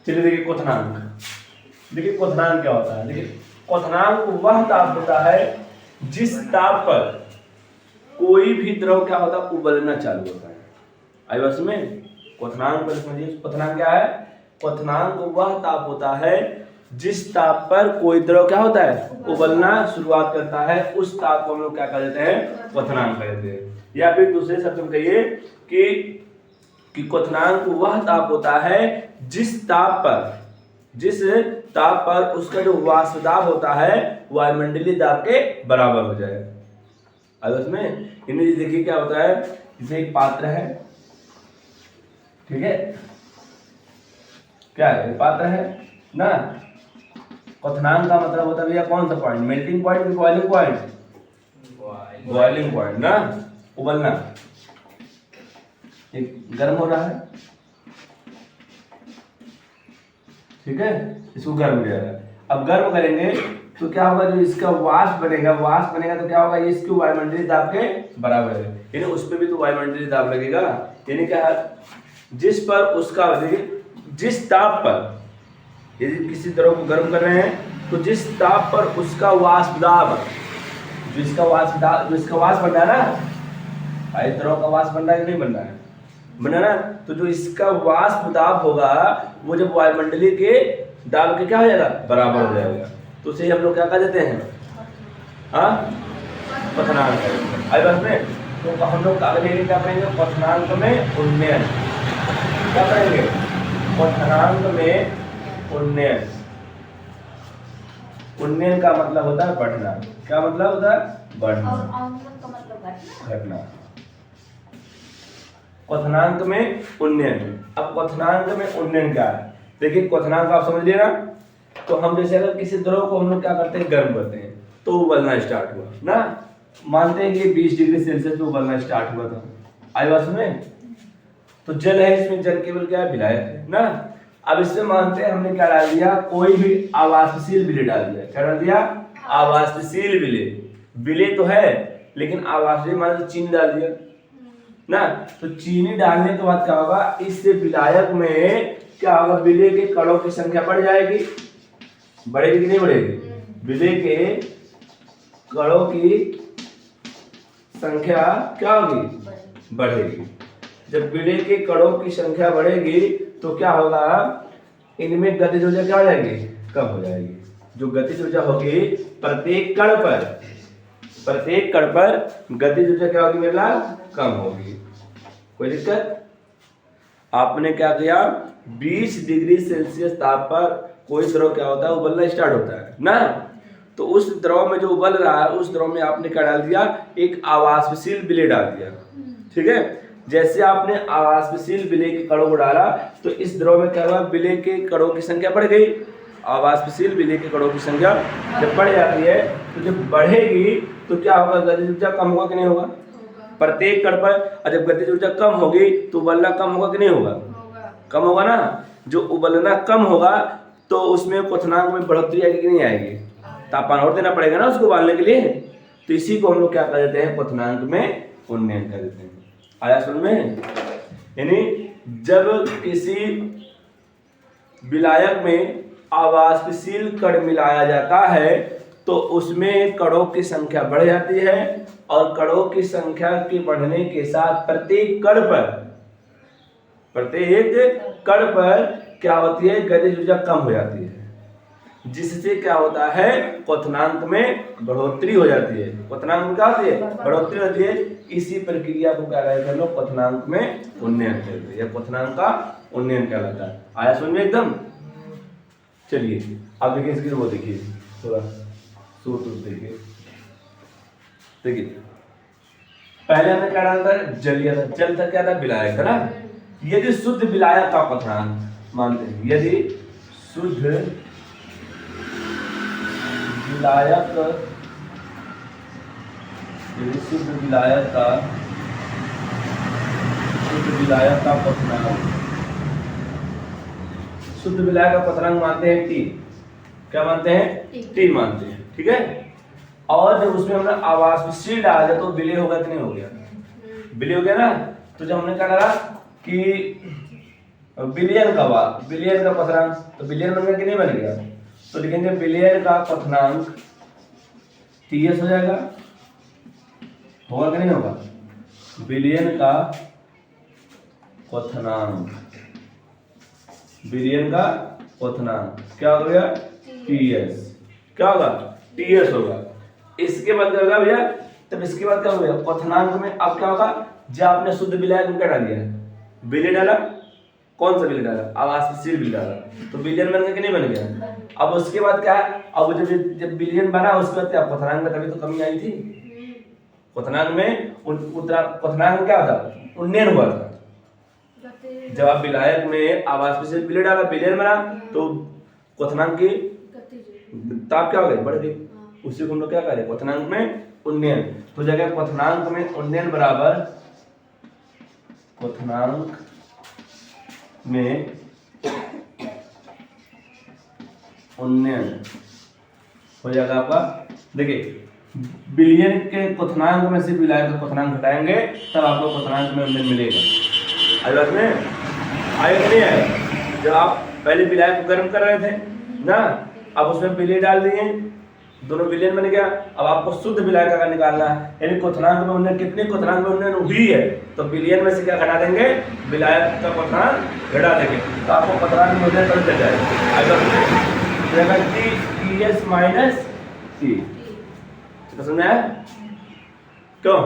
चलिए देखिए क्वथनांक। देखिए क्वथनांक क्या होता है। देखिए क्वथनांक वह ताप होता है जिस ताप पर कोई भी द्रव क्या होता है उबलना चालू होता है। आई बस में क्वथनांक पर समझिए क्वथनांक क्या है। क्वथनांक वह ताप होता है जिस ताप पर कोई द्रव क्या होता है उबलना शुरुआत करता है, उस ताप को हम लोग क्या कर देते हैं क्वथनांक कह देते हैं। या फिर दूसरे शब्द में कहिए कि क्वथनांक वह ताप होता है जिस ताप पर उसका जो वाष्प दाब होता है वायुमंडलीय दाब के बराबर हो जाए। अब इसमें इनमें देखिए क्या होता है, इसमें एक पात्र है, ठीक है, क्या है पात्र है ना। क्वथनांक का मतलब होता है भैया कौन सा पॉइंट, मेल्टिंग पॉइंट कि बॉइलिंग पॉइंट, बॉइलिंग पॉइंट ना, उबलना। एक गर्म हो रहा है, ठीक है, इसको गर्म किया जाएगा। अब गर्म करेंगे तो क्या होगा, जो इसका वाष्प बनेगा तो क्या होगा, ये इसकी वायुमंडलीय दाब के बराबर है, यानी उस पर भी तो वायुमंडलीय दाब लगेगा। यानी क्या है, जिस पर उसका जिस ताप पर यदि किसी द्रव को गर्म कर रहे हैं तो जिस ताप पर उसका वाष्प दाब, जो इसका वाष्प बन रहा है ना, भाई द्रव का वाष्प बन रहा है कि नहीं बन रहा है, बना ना, तो जो इसका वाष्प दाब होगा वो जब वायुमंडलीय के दाब के क्या हो जाएगा बराबर हो जाएगा, तो उसे हम लोग क्या कह देते हैं क्वथनांक। आई बस में तो हम लोग आगे क्या करेंगे, क्वथनांक में उन्नयन क्या करेंगे, क्वथनांक में उन्नयन। उन्नयन का मतलब होता है बढ़ना। क्या मतलब होता है बढ़ना, घटना। क्वथनांक में उन्नयन। अब क्वथनांक में उन्नयन क्या है, देखिए क्वथनांक आप समझ लिया ना। तो हम जैसे अगर किसी द्रव को हम लोग क्या करते हैं गर्म करते हैं तो उबलना स्टार्ट हुआ ना, मानते हैं कि 20 डिग्री सेल्सियस पे उबलना स्टार्ट हुआ था। आई बात में, तो जल है, इसमें जल केवल क्या है विलायक है ना। अब इसमें मानते हैं हमने क्या डाल दिया, कोई भी आवासशील विलेय डाल दिया। क्या डाल दिया, आवासशील विलेय। विलेय तो है लेकिन आवासशील मान लो चीनी डाल दिया ना, तो चीनी डालने के बाद क्या होगा, इससे विलायक में क्या होगा, विलेय के कणों की संख्या बढ़ जाएगी, बढ़ेगी कि नहीं बढ़ेगी, विलेय के कणों की संख्या क्या होगी, बढ़ेगी। जब विलेय के कणों की संख्या बढ़ेगी तो क्या होगा, इनमें गतिज ऊर्जा क्या हो जाएगी, कम हो जाएगी। जो गतिज ऊर्जा होगी प्रत्येक कण पर गतिज ऊर्जा क्या होगी मेरा, कम होगी। कोई दिक्कत, आपने क्या किया, 20 डिग्री सेल्सियस ताप पर कोई द्रव क्या होता है उबलना स्टार्ट होता है ना, तो उस द्रव में जो उबल रहा है उस द्रव में आपने क्या डाल दिया, एक आवासशील विलेय डाल दिया, ठीक है। जैसे आपने आवासशील विलेय के कणों को डाला तो इस द्रव में क्या हुआ, विलेय के कणों की संख्या बढ़ गई। आवासशील विलेय के कणों की संख्या जब बढ़ जाती है तो जब बढ़ेगी तो क्या होगा, गतिज ऊर्जा कम होगा कि नहीं होगा प्रत्येक कण पर। और जब गतिज ऊर्जा कम होगी तो उबलना कम होगा कि नहीं होगा, कम होगा ना। जो उबलना कम होगा तो उसमें क्वथनांक में बढ़ोतरी आएगी कि नहीं आएगी, तापमान और देना पड़ेगा ना उसको उबालने के लिए। तो इसी को हम लोग क्या कर देते हैं, क्वथनांक में उन्नयन कर देते हैं। आया समझ में, यानी जब किसी विलायक में आवासशील कण मिलाया जाता है तो उसमें कणों की संख्या बढ़ जाती है, और कणों की संख्या के बढ़ने के साथ प्रत्येक कण पर क्या होती है, गतिज ऊर्जा कम हो जाती है, जिससे क्या होता है क्वथनांक में बढ़ोतरी हो जाती है। क्वथनांक में क्या होती है, बढ़ोतरी होती है। इसी प्रक्रिया को क्या कहते हैं लोग, क्वथनांक में उन्नयन कहते हैं, या क्वथनांक का उन्नयन कहलाता है। आया समझ में एकदम। चलिए अब देखिए इसकी वो देखिए, थोड़ा सूत्र देखिए। पहले हमने क्या डाला था, जलीय था, जल था क्या था, विलायक था ना। यदि शुद्ध विलायक का क्वथनांक मानते हैं, यदि शुद्ध विलायक का क्वथनांक मानते हैं टी। क्या मानते हैं, टी मानते हैं, ठीक है। और जब उसमें हमने आवासशील डाल दिया तो विलेय होगा कि नहीं हो गया, विलेय हो गया ना। तो जब हमने क्या करा कि बिलियन का क्वथनांक, तो बिलियन बन गया कि नहीं बन गया? तो लिखेंगे बिलियन का क्वथनांक टीएस हो जाएगा, होगा कि नहीं होगा? बिलियन का क्वथनांक, बिलियन का क्वथनांक क्या हो गया? टीएस। क्या होगा? टीएस होगा। इसके बाद क्या होगा भैया? तब इसके बाद क्या होगा? क्वथनांक में अब क्या होगा? जब आपने शुद्ध विलायक में क्या डाल दिया? बिलियन डाला। कौन सा बिलियन डाला? आवासीय बिलियन डाला, तो बिलियन बन गया कि नहीं बन गया? अब उसके बाद क्या है? अब जब बिलियन बना उसके बाद क्या? क्वथनांक में तभी तो कमी आई थी। क्वथनांक में क्वथनांक क्या होता? उन्नयन हुआ था। जब आप विलायक में आवासीय से बिलियन डाला, बिलियन बना, तो क्वथनांक की ताप क्या हो गई? बढ़ गई। उसी को हम लोग क्या करें? क्वथनांक में उन्नयन। तो जगह क्वथनांक में उन्नयन बराबर क्वथनांक में उन्नयन हो जाएगा आपका। देखिए बिलियन के क्वथनांक में से विलायक का क्वथनांक घटाएंगे तब आपको क्वथनांक में उन्नयन मिलेगा। आज बात में आएगा नहीं आएगा? जब आप पहले विलायक को गर्म कर रहे थे ना, अब उसमें बिलियन डाल दिए, दोनों बिलियन बन गया। अब आपको शुद्ध विलायक का निकालना है, यानी क्वथनांक में उन्नयन कितने क्वथनांक में उन्नयन हुई है, तो बिलियन में से क्या घटा देंगे? विलायक का क्वथनांक घटा देंगे, तो आपको क्वथनांक में उन्नयन पता चल जाएगा। टीएस माइनस टी, समझ आया? क्यों?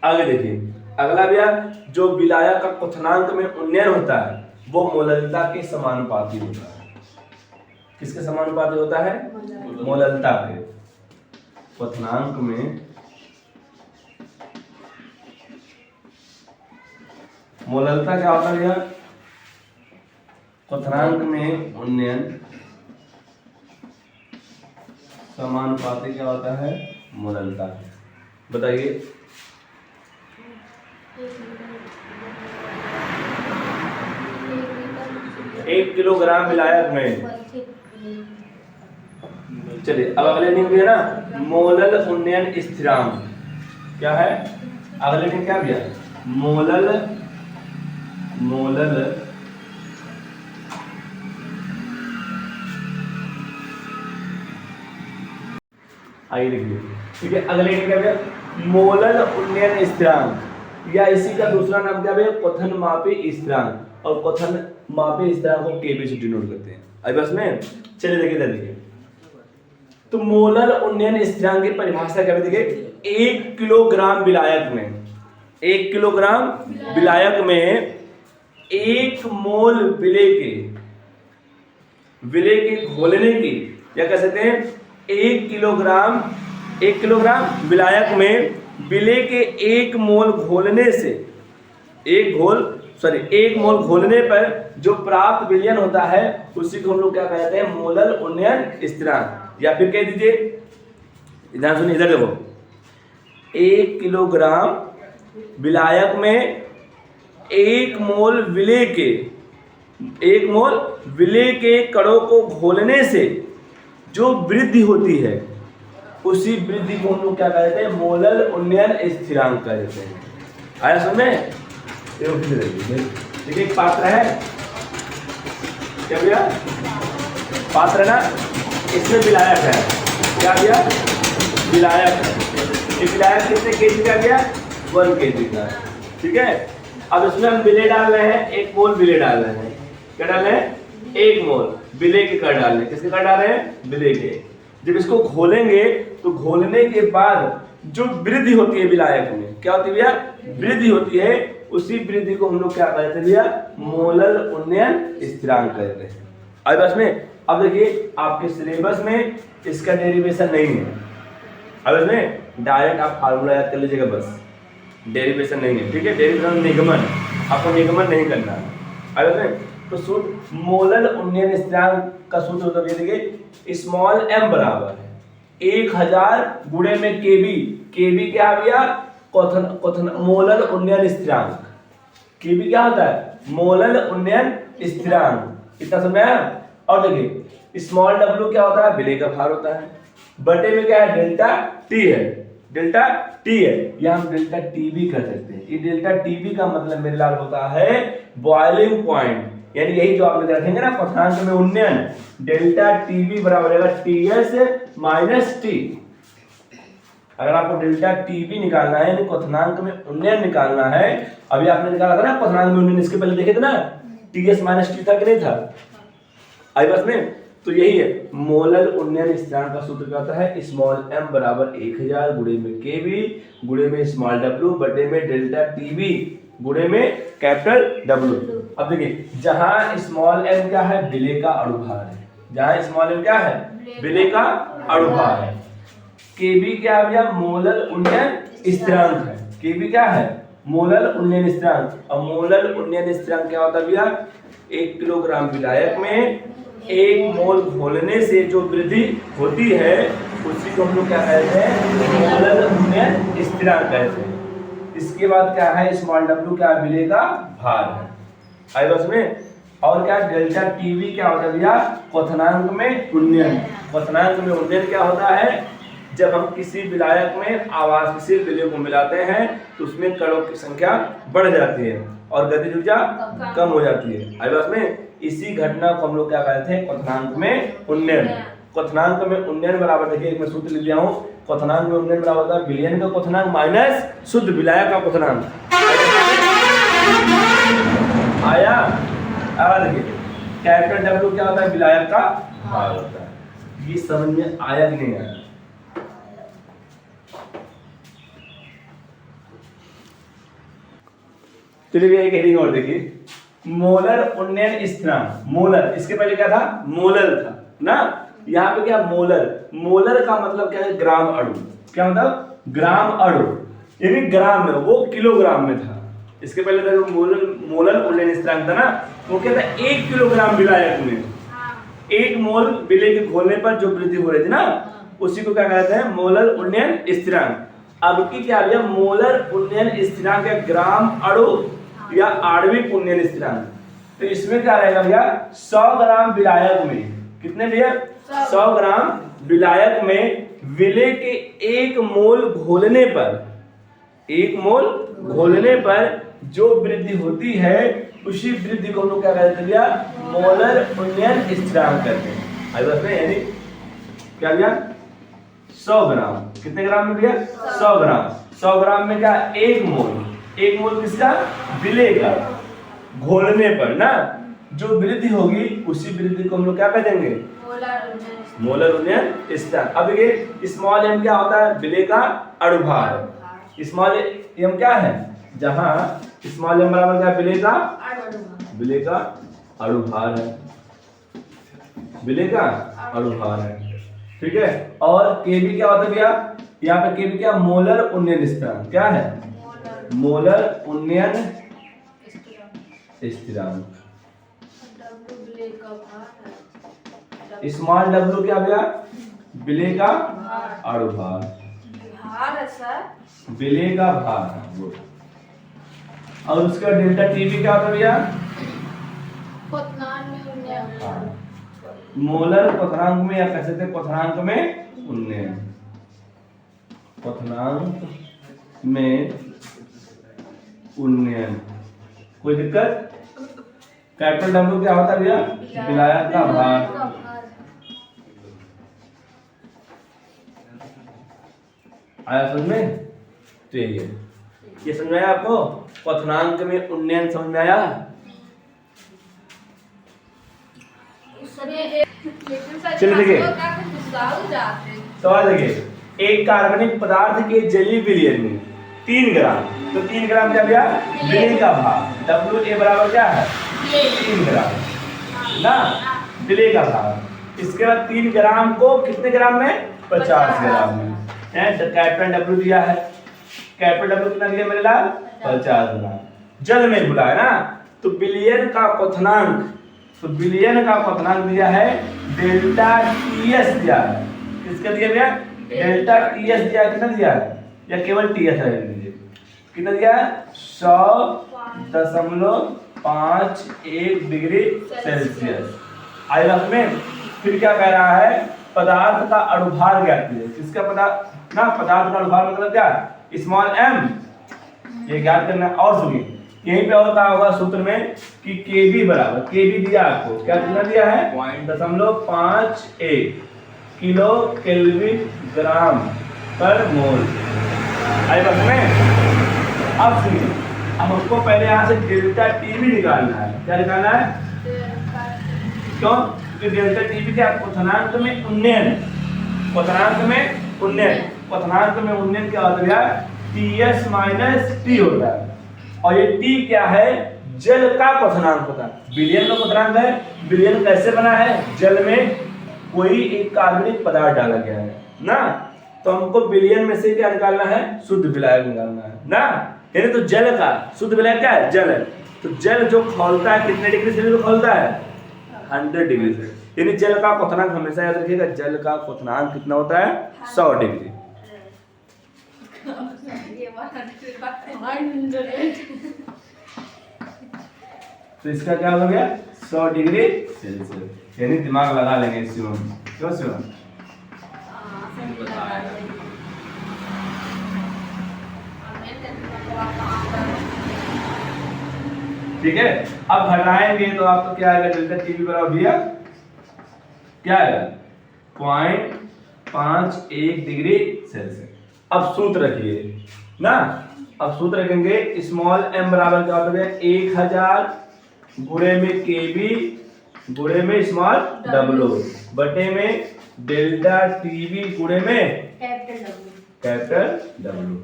आगे देखिए अगला भैया, जो विलायक का क्वथनांक में उन्नयन होता है वो मोललता के समानुपाती होता है। किसके समानुपाती होता है? मोललता के। क्वथनांक में मोललता क्या होता है भैया? क्वथनांक में उन्नयन समानुपाती क्या होता है? मोललता। बताइए। 1 किलोग्राम विलायक में, चलिए अब अगले दिन है ना मोलल उन्नयन स्थिरांक क्या है? अगले दिन क्या भैया? मोलल आइए देखिए, ठीक है। अगले दिन क्या भैया? मोलल उन्नयन स्थिरांक, या इसी का दूसरा नाम क्या भैया? क्वथन मापी स्थिरांक। और क्वथन मापी स्थिरांक को केबी से डिनोट करते हैं। अब बस में चलिए देखिए, तो मोलल उन्नयन स्थिरांक की परिभाषा क्या है? देखिए 1 किलोग्राम विलायक में, 1 किलोग्राम विलायक में 1 मोल विले के घोलने की, या कह सकते हैं 1 किलोग्राम विलायक में विले के 1 मोल घोलने से, 1 मोल घोलने पर जो प्राप्त विलयन होता है उसी को हम लोग क्या कहते हैं? मोलल उन्नयन स्थिरांक। या फिर कह दीजिए, इधर सुनिए, इधर देखो, 1 किलोग्राम विलायक में 1 मोल विले के कणों को घोलने से जो वृद्धि होती है उसी वृद्धि को हम लोग क्या कहते हैं? मोलल उन्नयन स्थिरांक कहते हैं। आया समझ में? देखिए एक पात्र है, क्या भैया? पात्र ना, इसमें विलायक है। क्या भैया? विलायक है। ये विलायक कितने केजी का गया? 1 केजी का। ठीक है। अब इसमें हम विले डाल रहे हैं, 1 मोल विले डाल रहे हैं। क्या डाल रहे हैं? 1 मोल विले के कर डाल रहे हैं। किसके कर डाल रहे हैं? विले के। जब इसको घोलेंगे तो घोलने के बाद जो वृद्धि होती है विलायक में, क्या होती है भैया? वृद्धि होती है। उसी वृद्धि को हम लोग क्या कहते हैं भैया? मोलल उन्नयन स्थिरांक कहते हैं। अब बस में, अब देखिए आपके सिलेबस में इसका डेरिवेशन नहीं है। अब इसमें डायरेक्ट आप फार्मूला याद कर लीजिएगा, बस डेरिवेशन नहीं है। ठीक है। डेरिवेशन निगमन, आपको निगमन नहीं करना है। अब इसमें तो सूत्र मोलल उन्नयन स्थिरांक का सूत्र होता है, देखिए स्मॉल m बराबर 1000 गुणे में केबी। केबी क्या है भैया? क्वथन मोलल उन्नयन स्थिरांक। केबी क्या होता है? मोलल उन्नयन स्थिरांक। इतना समझ आया? और देखिए स्मॉल w क्या होता है? विले का भार होता है। बटे में क्या है? डेल्टा t है। डेल्टा टी है, या हम डेल्टा टी भी कर सकते हैं। ये डेल्टा टी भी का मतलब मेरे लाल होता है बॉइलिंग पॉइंट, यानी यही जो आप रखेंगे ना क्वथनांक में उन्नयन, डेल्टा टी बी बराबर रहेगा टी एस माइनस टी। अगर आपको डेल्टा टी बी निकालना है यानी क्वथनांक में उन्नयन निकालना है, अभी आपने निकाला था ना क्वथनांक में उन्नयन, इसके पहले देखे थे ना टी एस माइनस टी था कि नहीं था, आई बस में। तो यही है मोलर उन्नयन स्थिरांक का सूत्र क्या होता है, स्मॉल m बराबर 1000 गुणे में kb गुणे में स्मॉल w बटे में डेल्टा tb गुणे में कैपिटल W। अब देखिए जहां स्मॉल m क्या है, विलेय का अणुभार है, जहां स्मॉल m क्या है, विलेय का अणुभार है। kb क्या है भैया, मोलर उन्नयन स्थिरांक है, kb क्या है, मोलर उन्नयन स्थिरांक। और मोलर उन्नयन स्थिरांक क्या होता है भैया, 1 किलोग्राम विलायक में 1 मोल घोलने से जो वृद्धि होती है उसी को हम लोग क्या कहते हैं, मोलर उन्नयन स्थिरांक कहते हैं। इसके बाद क्या है, स्मॉल w क्या है, विलेय का भार है, आई बस में। और क्या डेल्टा टीवी क्या होता है भैया, क्वथनांक में उन्नयन। क्वथनांक में उन्नयन क्या होता है, जब हम किसी विलायक में आवासशील विलेय को मिलाते हैं तो उसमें कणों की संख्या बढ़ जाती है और गतिज ऊर्जा कम हो जाती है, आई बस में। इसी घटना को हम लोग क्या कहते हैं, क्वथनांक में उन्नयन। क्वथनांक में उन्नयन बराबर, देखिए एक मैं सूत्र लिख दिया हूं, क्वथनांक में उन्नयन बराबर होता है विलयन का क्वथनांक माइनस शुद्ध विलायक का क्वथनांक। आया, अब देखिए कैपिटल W क्या होता है, विलायक का भार होता है। ये समझ में आया कि नहीं आया? चलिए एक हेडिंग और देखिए, मोलर उन्नयन स्थिरांक। मोलर, इसके पहले क्या था, मोलर था ना, यहाँ पे क्या मोलर, मोलर का मतलब क्या है, ग्राम अणु। क्या मतलब, ग्राम अणु, यानी ग्राम में, वो किलोग्राम में था। इसके पहले था मोलर, मोलर उन्नयन स्थिरांक था ना, वो क्या था, 1 किलोग्राम विलायक में 1 मोल विलेय के घोलने पर जो वृद्धि हो रही थी ना, उसी को क्या कहते हैं, मोलर उन्नयन स्थिरांक। अब की क्या है, मोलर उन्नयन स्थिरांक है ग्राम अणु या आणविक उन्नयन स्थिरांक। तो इसमें क्या रहेगा भैया, 100 ग्राम विलायक में, कितने भैया, 100 ग्राम विलायक में विलेय के 1 मोल घोलने पर, 1 मोल घोलने पर जो वृद्धि होती है उसी वृद्धि को हम लोग क्या कहते हैं भैया, मोलर उन्नयन स्थिरांक कहते हैं, आई बस में। यानी क्या भैया, 100 ग्राम, कितने ग्राम में भैया, 100 ग्राम। 100 ग्राम में क्या, 1 मोल, 1 मोल किसका, विलेय का, घोलने पर ना जो वृद्धि होगी उसी वृद्धि को हम लोग क्या कह देंगे, मोलर उन्नयन स्थिरांक। अब देखिए स्मॉल m क्या होता है, विलेय का अणुभार। स्मॉल m क्या है, जहां स्मॉल m बराबर क्या, विलेय का अणुभार है, विलेय का अणुभार है, ठीक है। और kb क्या होता है भैया, यहाँ पे kb क्या, मोलर उन्नयन स्थिरांक। क्या है, मोलर उन्नयन स्थिरांक। स्मॉल w क्या भैया, विलेय का अणुभार, विलेय का भार। और उसका डेल्टा टीबी क्या होता है भैया, मोलर क्वथनांक में, या कह सकते हैं क्वथनांक में उन्नयन, क्वथनांक में उन्नयन। कोई दिक्कत? कैपिटल W क्या होता है भैया, विलायक का भार। आया समझ में? तो यही है, ये समझ में आया आपको, क्वथनांक में उन्नयन समझ में आया? चलिए देखिए सवाल, देखिए एक कार्बनिक पदार्थ के जलीय विलयन में 3 ग्राम, तो 3 ग्राम क्या भैया, विलेय का भार, WA बराबर क्या है, 3 ग्राम ना, विलेय का भार। इसके बाद 3 ग्राम को कितने ग्राम में, 50 ग्राम में। कैपिटल W दिया है, कैपिटल W कितना दिया मेरे लाल, 50 ग्राम। जल में घुला है ना, तो विलयन का क्वथनांक, तो विलयन का क्वथनांक दिया है डेल्टा TS दिया है। किसका दिया भैया, डेल्टा TS दिया, कितना दिया है, या केवल TS है, कितना दिया है, 100.51 डिग्री सेल्सियस, आई में। फिर क्या कह रहा है, पदार्थ का अणुभार ज्ञात कीजिए। किसका पदार्थ ना, पदार्थ का अणुभार मतलब क्या, स्मॉल m, ये ज्ञात करना है। और सुनिए यहीं पे और कहा होगा सूत्र में कि Kb बराबर, Kb दिया आपको, क्या कितना दिया है 0.51 किलो केल्विन ग्राम पर मोल। आई बात में। अब सुनिए, अब हमको पहले यहाँ से डेल्टा टी भी निकालना है। क्या निकालना है, क्यों, क्योंकि डेल्टा टी भी क्या, क्वथनांक में उन्नयन, क्वथनांक में उन्नयन, क्वथनांक में उन्नयन क्या होता है, Ts माइनस टी होता है। और ये टी क्या है, जल का क्वथनांक होता है। विलयन का क्वथनांक है। विलयन कैसे बना है, जल में कोई एक कार्बनिक पदार्थ डाला गया है ना, तो हमको विलयन में से क्या निकालना है, शुद्ध विलायक निकालना है ना। यानी तो जल का शुद्ध विलायक क्या है, जल है। तो जल जो खौलता है कितने डिग्री सेल्सियस खौलता है, 100 डिग्री से। यानी जल का क्वथनांक हमेशा याद रखिएगा, जल का क्वथनांक कितना होता है, 100 डिग्री। तो इसका क्या हो गया, 100 डिग्री सेल्सियस। यानी दिमाग लगा लेंगे इस में, क्यों शिवम, ठीक है। अब घटाएंगे तो आपको क्या आएगा, डेल्टा टीवी बराबर भैया क्या आएगा 0.51 डिग्री सेल्सियस। अब सूत्र रखिए ना, अब सूत्र रखेंगे, स्मॉल m बराबर क्या होता है, 1000 गुणे में Kb गुणे में स्मॉल w बटे में डेल्टा टीवी गुणे में कैपिटल W।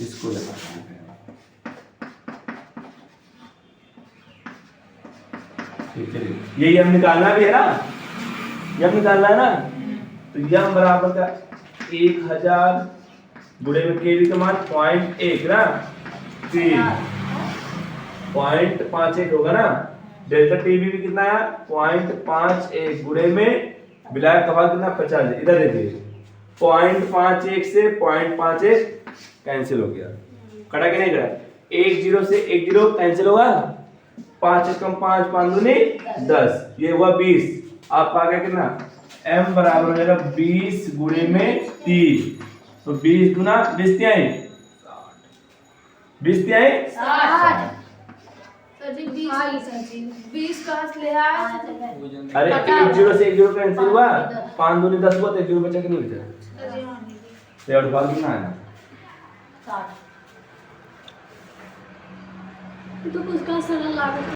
इसको लगाते हैं, ठीक है। ये यम निकालना भी है ना, यम निकालना है ना, तो यम बराबर का 1000 गुणे में Kb का मान 0.1 ना, 0.51 होगा ना। डेल्टा टीबी भी कितना है 0.51 गुणे में विलायक का भाग कितना 50। इधर देखिए 0.51 से 0.51 कैंसिल हो गया, कटा कि नहीं कटा, 10 से 10 कैंसिल होगा, 5 कम 5 5 दूनी 10, ये हुआ 20। आपका आ गया कितना, m बराबर हो जाएगा 20 गुणे में 3, तो 20 गुना 20 तिहाई 20 तिहाई 60। अरे 10 से 10 कैंसिल हुआ, 5 दूनी 10 हुआ, तो 1 बचा कि नहीं बचा, तो और भाग कितना आया 60। तो उसका सरल लागत